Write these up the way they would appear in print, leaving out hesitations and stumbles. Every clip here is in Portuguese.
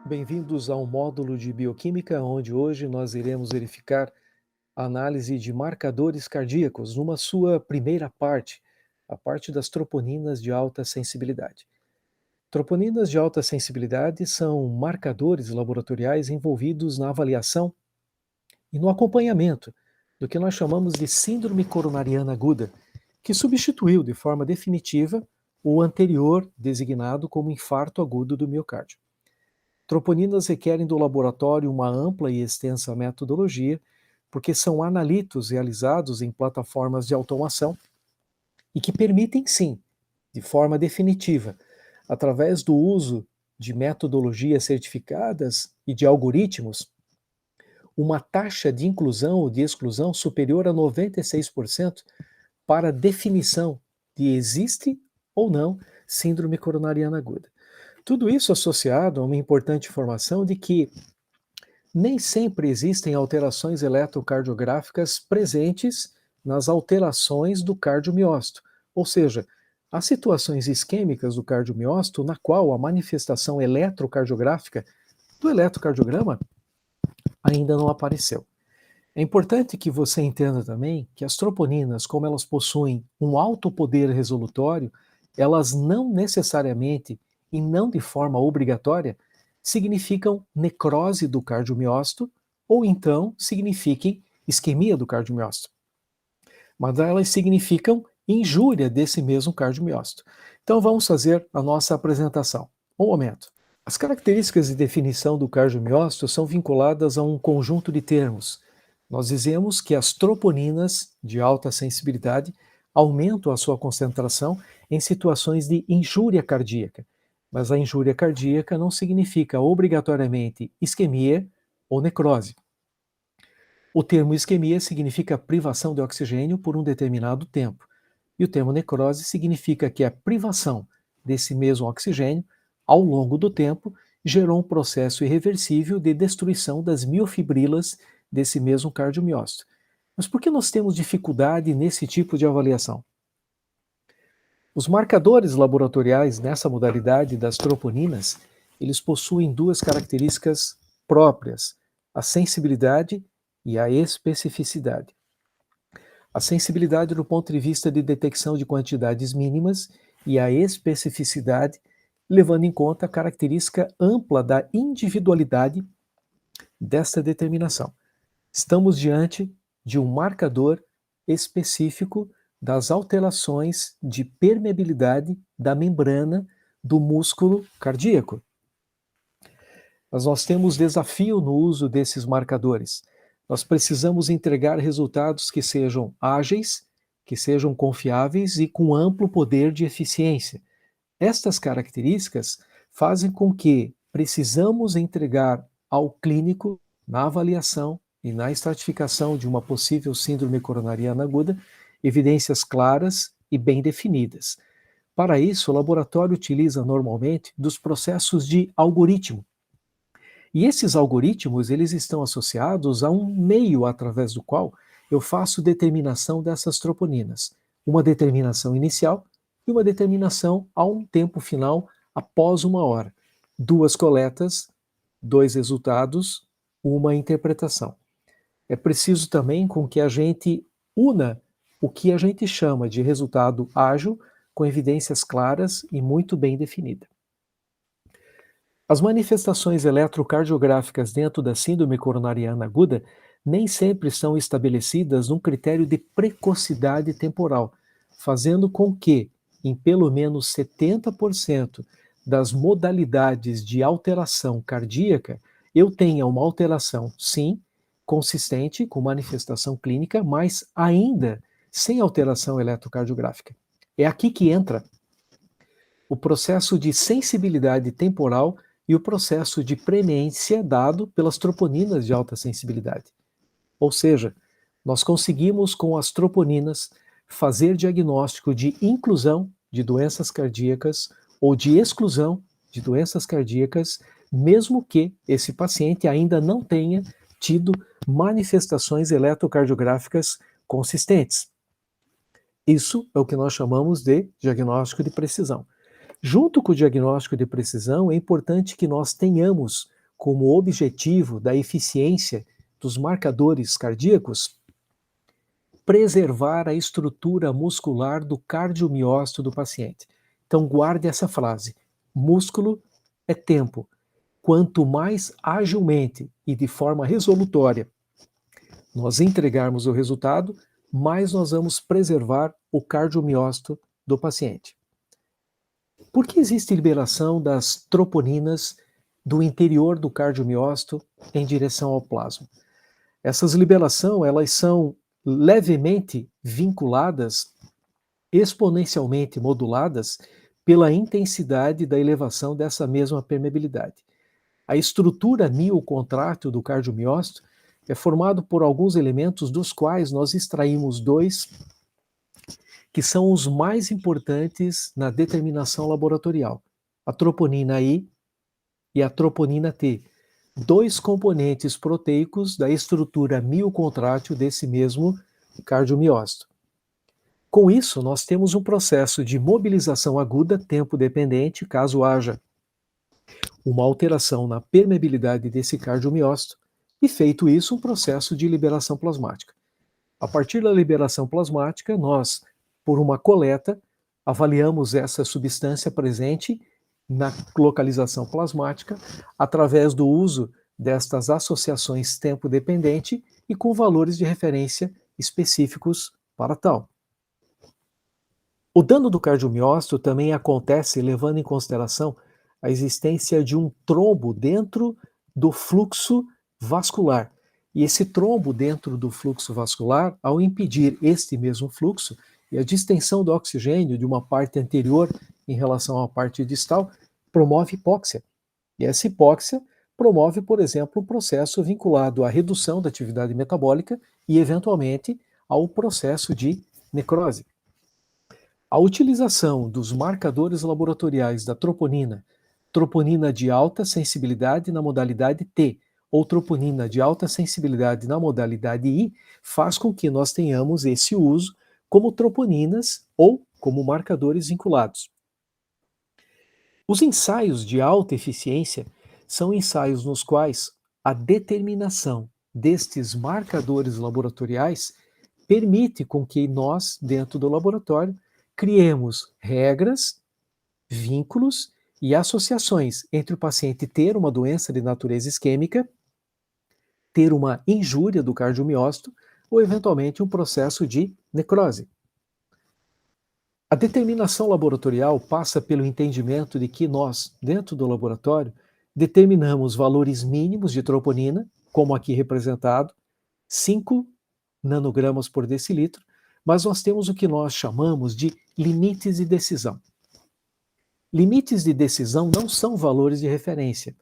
Bem-vindos ao módulo de bioquímica, onde hoje nós iremos verificar a análise de marcadores cardíacos numa sua primeira parte, a parte das troponinas de alta sensibilidade. Troponinas de alta sensibilidade são marcadores laboratoriais envolvidos na avaliação e no acompanhamento do que nós chamamos de síndrome coronariana aguda, que substituiu de forma definitiva o anterior designado como infarto agudo do miocárdio. Troponinas requerem do laboratório uma ampla e extensa metodologia, porque são analitos realizados em plataformas de automação e que permitem, sim, de forma definitiva, através do uso de metodologias certificadas e de algoritmos, uma taxa de inclusão ou de exclusão superior a 96% para definição de existe ou não síndrome coronariana aguda. Tudo isso associado a uma importante informação de que nem sempre existem alterações eletrocardiográficas presentes nas alterações do cardiomiócito, ou seja, há situações isquêmicas do cardiomiócito na qual a manifestação eletrocardiográfica do eletrocardiograma ainda não apareceu. É importante que você entenda também que as troponinas, como elas possuem um alto poder resolutório, elas não necessariamente e não de forma obrigatória significam necrose do cardiomiócito ou então signifiquem isquemia do cardiomiócito. Mas elas significam injúria desse mesmo cardiomiócito. Então vamos fazer a nossa apresentação. Um momento. As características de definição do cardiomiócito são vinculadas a um conjunto de termos. Nós dizemos que as troponinas de alta sensibilidade aumentam a sua concentração em situações de injúria cardíaca, mas a injúria cardíaca não significa obrigatoriamente isquemia ou necrose. O termo isquemia significa privação de oxigênio por um determinado tempo, e o termo necrose significa que a privação desse mesmo oxigênio, ao longo do tempo, gerou um processo irreversível de destruição das miofibrilas desse mesmo cardiomiócito. Mas por que nós temos dificuldade nesse tipo de avaliação? Os marcadores laboratoriais nessa modalidade das troponinas, eles possuem duas características próprias, a sensibilidade e a especificidade. A sensibilidade do ponto de vista de detecção de quantidades mínimas e a especificidade, levando em conta a característica ampla da individualidade desta determinação. Estamos diante de um marcador específico das alterações de permeabilidade da membrana do músculo cardíaco. Mas nós temos desafio no uso desses marcadores. Nós precisamos entregar resultados que sejam ágeis, que sejam confiáveis e com amplo poder de eficiência. Estas características fazem com que precisamos entregar ao clínico, na avaliação e na estratificação de uma possível síndrome coronariana aguda, evidências claras e bem definidas. Para isso, o laboratório utiliza normalmente dos processos de algoritmo. E esses algoritmos, eles estão associados a um meio através do qual eu faço determinação dessas troponinas. Uma determinação inicial e uma determinação a um tempo final após 1 hora. 2 coletas, 2 resultados, uma interpretação. É preciso também com que a gente una o que a gente chama de resultado ágil com evidências claras e muito bem definidas. As manifestações eletrocardiográficas dentro da síndrome coronariana aguda nem sempre são estabelecidas num critério de precocidade temporal, fazendo com que, em pelo menos 70% das modalidades de alteração cardíaca, eu tenha uma alteração, sim, consistente, com manifestação clínica, mas ainda sem alteração eletrocardiográfica. É aqui que entra o processo de sensibilidade temporal e o processo de premência dado pelas troponinas de alta sensibilidade. Ou seja, nós conseguimos com as troponinas fazer diagnóstico de inclusão de doenças cardíacas ou de exclusão de doenças cardíacas, mesmo que esse paciente ainda não tenha tido manifestações eletrocardiográficas consistentes. Isso é o que nós chamamos de diagnóstico de precisão. Junto com o diagnóstico de precisão, é importante que nós tenhamos como objetivo da eficiência dos marcadores cardíacos preservar a estrutura muscular do cardiomiócito do paciente. Então guarde essa frase: músculo é tempo. Quanto mais agilmente e de forma resolutória nós entregarmos o resultado, mais nós vamos preservar o cardiomiócito do paciente. Por que existe liberação das troponinas do interior do cardiomiócito em direção ao plasma? Essas liberações, elas são levemente vinculadas, exponencialmente moduladas pela intensidade da elevação dessa mesma permeabilidade. A estrutura miocontrátil do cardiomiócito é formado por alguns elementos dos quais nós extraímos dois que são os mais importantes na determinação laboratorial: a troponina I e a troponina T, dois componentes proteicos da estrutura miocontrátil desse mesmo cardiomiócito. Com isso, nós temos um processo de mobilização aguda, tempo dependente, caso haja uma alteração na permeabilidade desse cardiomiócito, e feito isso, um processo de liberação plasmática. A partir da liberação plasmática, nós, por uma coleta, avaliamos essa substância presente na localização plasmática através do uso destas associações tempo-dependente e com valores de referência específicos para tal. O dano do cardiomiócito também acontece levando em consideração a existência de um trombo dentro do fluxo vascular. E esse trombo dentro do fluxo vascular, ao impedir este mesmo fluxo e a distensão do oxigênio de uma parte anterior em relação à parte distal, promove hipóxia. E essa hipóxia promove, por exemplo, um processo vinculado à redução da atividade metabólica e, eventualmente, ao processo de necrose. A utilização dos marcadores laboratoriais da troponina, troponina de alta sensibilidade na modalidade T, ou troponina de alta sensibilidade na modalidade I, faz com que nós tenhamos esse uso como troponinas ou como marcadores vinculados. Os ensaios de alta eficiência são ensaios nos quais a determinação destes marcadores laboratoriais permite com que nós, dentro do laboratório, criemos regras, vínculos e associações entre o paciente ter uma doença de natureza isquêmica, ter uma injúria do cardiomiócito ou, eventualmente, um processo de necrose. A determinação laboratorial passa pelo entendimento de que nós, dentro do laboratório, determinamos valores mínimos de troponina, como aqui representado, 5 nanogramas por decilitro, mas nós temos o que nós chamamos de limites de decisão. Limites de decisão não são valores de referência.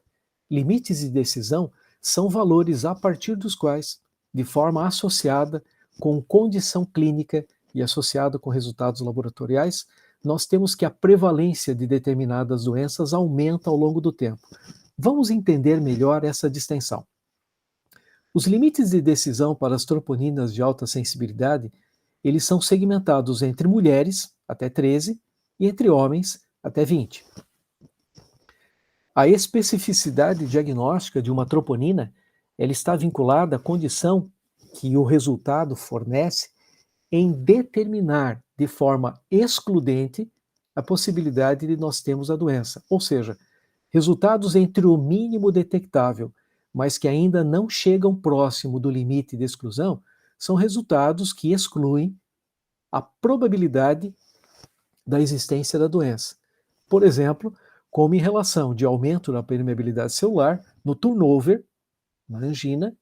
Limites de decisão são valores a partir dos quais, de forma associada com condição clínica e associada com resultados laboratoriais, nós temos que a prevalência de determinadas doenças aumenta ao longo do tempo. Vamos entender melhor essa distinção. Os limites de decisão para as troponinas de alta sensibilidade, eles são segmentados entre mulheres, até 13, e entre homens, até 20. A especificidade diagnóstica de uma troponina, ela está vinculada à condição que o resultado fornece em determinar de forma excludente a possibilidade de nós termos a doença. Ou seja, resultados entre o mínimo detectável, mas que ainda não chegam próximo do limite de exclusão, são resultados que excluem a probabilidade da existência da doença. Por exemplo, como em relação de aumento na permeabilidade celular, no turnover, na angina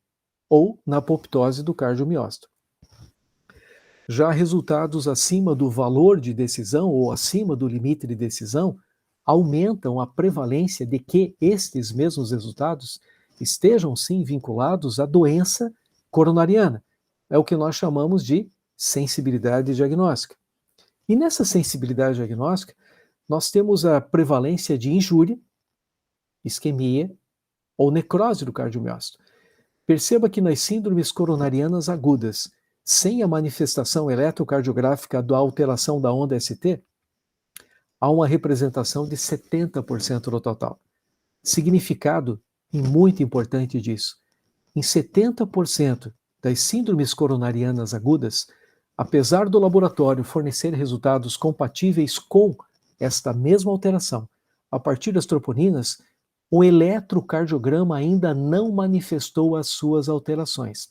ou na apoptose do cardiomiócito. Já resultados acima do valor de decisão ou acima do limite de decisão aumentam a prevalência de que estes mesmos resultados estejam sim vinculados à doença coronariana. É o que nós chamamos de sensibilidade diagnóstica. E nessa sensibilidade diagnóstica, nós temos a prevalência de injúria, isquemia ou necrose do cardiomiócito. Perceba que nas síndromes coronarianas agudas, sem a manifestação eletrocardiográfica da alteração da onda ST, há uma representação de 70% no total. Significado e muito importante disso, em 70% das síndromes coronarianas agudas, apesar do laboratório fornecer resultados compatíveis com esta mesma alteração, a partir das troponinas, o eletrocardiograma ainda não manifestou as suas alterações.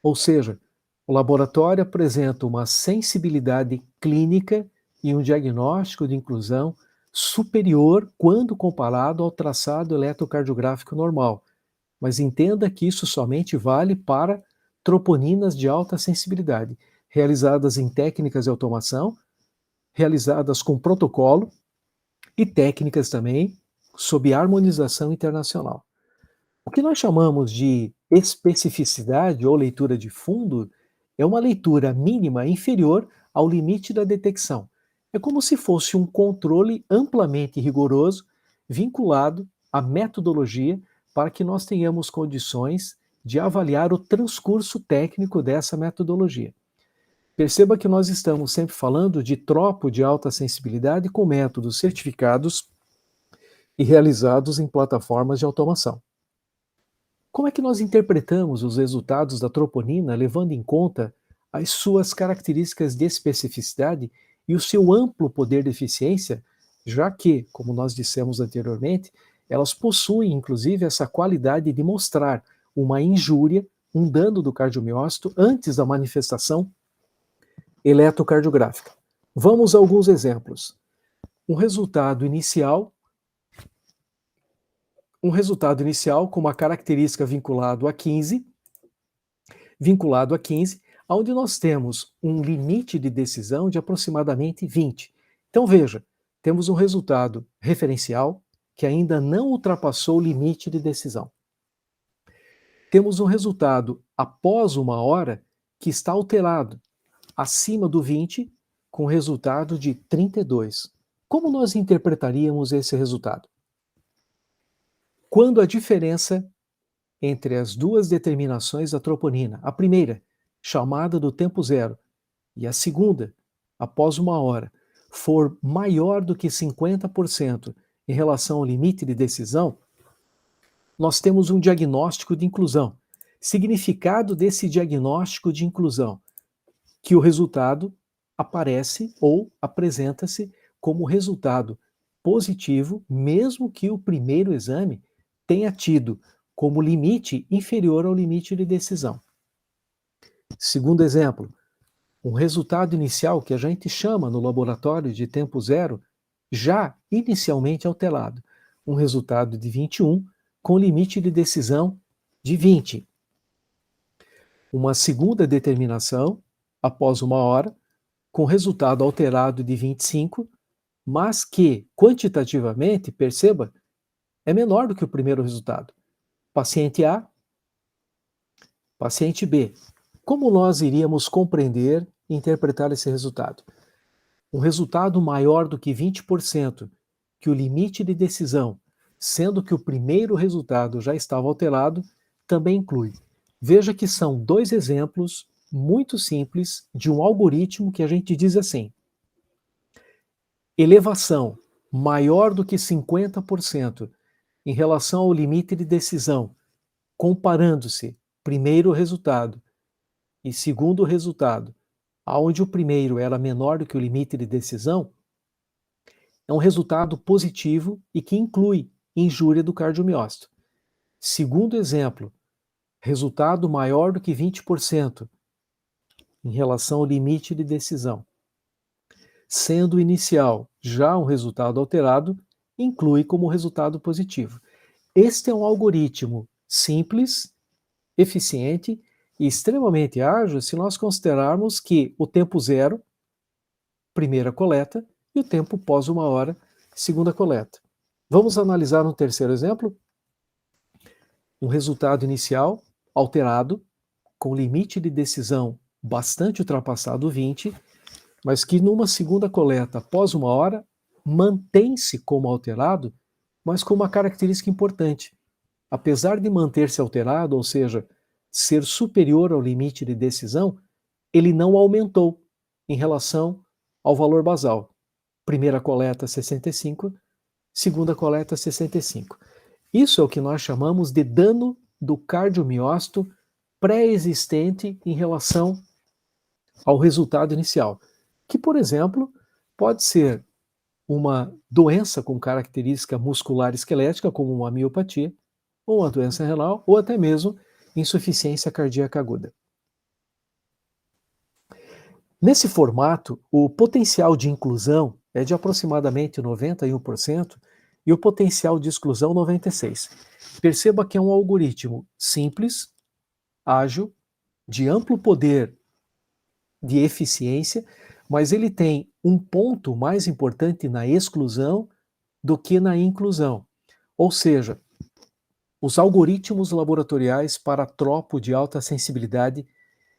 Ou seja, o laboratório apresenta uma sensibilidade clínica e um diagnóstico de inclusão superior quando comparado ao traçado eletrocardiográfico normal. Mas entenda que isso somente vale para troponinas de alta sensibilidade, realizadas em técnicas de automação, realizadas com protocolo e técnicas também sob harmonização internacional. O que nós chamamos de especificidade ou leitura de fundo é uma leitura mínima inferior ao limite da detecção. É como se fosse um controle amplamente rigoroso vinculado à metodologia para que nós tenhamos condições de avaliar o transcurso técnico dessa metodologia. Perceba que nós estamos sempre falando de tropo de alta sensibilidade com métodos certificados e realizados em plataformas de automação. Como é que nós interpretamos os resultados da troponina levando em conta as suas características de especificidade e o seu amplo poder de eficiência, já que, como nós dissemos anteriormente, elas possuem inclusive essa qualidade de mostrar uma injúria, um dano do cardiomiócito antes da manifestação eletrocardiográfica. Vamos a alguns exemplos. Um resultado inicial com uma característica vinculado a 15, onde nós temos um limite de decisão de aproximadamente 20. Então veja, temos um resultado referencial que ainda não ultrapassou o limite de decisão. Temos um resultado após 1 hora que está alterado, acima do 20, com resultado de 32. Como nós interpretaríamos esse resultado? Quando a diferença entre as duas determinações da troponina, a primeira, chamada do tempo zero, e a segunda, após 1 hora, for maior do que 50% em relação ao limite de decisão, nós temos um diagnóstico de inclusão. Significado desse diagnóstico de inclusão? Que o resultado aparece ou apresenta-se como resultado positivo, mesmo que o primeiro exame tenha tido como limite inferior ao limite de decisão. Segundo exemplo, um resultado inicial que a gente chama no laboratório de tempo zero, já inicialmente alterado, um resultado de 21 com limite de decisão de 20. Uma segunda determinação, após 1 hora, com resultado alterado de 25, mas que, quantitativamente, perceba, é menor do que o primeiro resultado. Paciente A, paciente B. Como nós iríamos compreender e interpretar esse resultado? Um resultado maior do que 20%, que o limite de decisão, sendo que o primeiro resultado já estava alterado, também inclui. Veja que são dois exemplos muito simples de um algoritmo que a gente diz assim: elevação maior do que 50% em relação ao limite de decisão, comparando-se primeiro resultado e segundo resultado, onde o primeiro era menor do que o limite de decisão, é um resultado positivo e que inclui injúria do cardiomiócito. Segundo exemplo, resultado maior do que 20% em relação ao limite de decisão. Sendo o inicial já um resultado alterado, inclui como resultado positivo. Este é um algoritmo simples, eficiente e extremamente ágil se nós considerarmos que o tempo zero, primeira coleta, e o tempo pós 1 hora, segunda coleta. Vamos analisar um terceiro exemplo? Um resultado inicial alterado, com limite de decisão bastante ultrapassado 20, mas que numa segunda coleta após 1 hora mantém-se como alterado, mas com uma característica importante. Apesar de manter-se alterado, ou seja, ser superior ao limite de decisão, ele não aumentou em relação ao valor basal. Primeira coleta 65, segunda coleta 65. Isso é o que nós chamamos de dano do cardiomiócito pré-existente em relação ao resultado inicial, que, por exemplo, pode ser uma doença com característica muscular esquelética, como uma miopatia, ou uma doença renal, ou até mesmo insuficiência cardíaca aguda. Nesse formato, o potencial de inclusão é de aproximadamente 91% e o potencial de exclusão 96%. Perceba que é um algoritmo simples, ágil, de amplo poder de eficiência, mas ele tem um ponto mais importante na exclusão do que na inclusão. Ou seja, os algoritmos laboratoriais para tropo de alta sensibilidade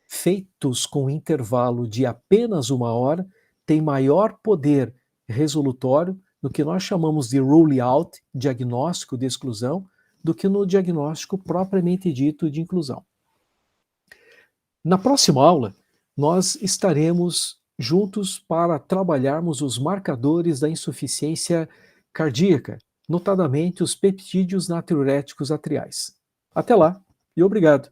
feitos com intervalo de apenas 1 hora têm maior poder resolutório no que nós chamamos de rule out, diagnóstico de exclusão, do que no diagnóstico propriamente dito de inclusão. Na próxima aula, nós estaremos juntos para trabalharmos os marcadores da insuficiência cardíaca, notadamente os peptídeos natriuréticos atriais. Até lá e obrigado!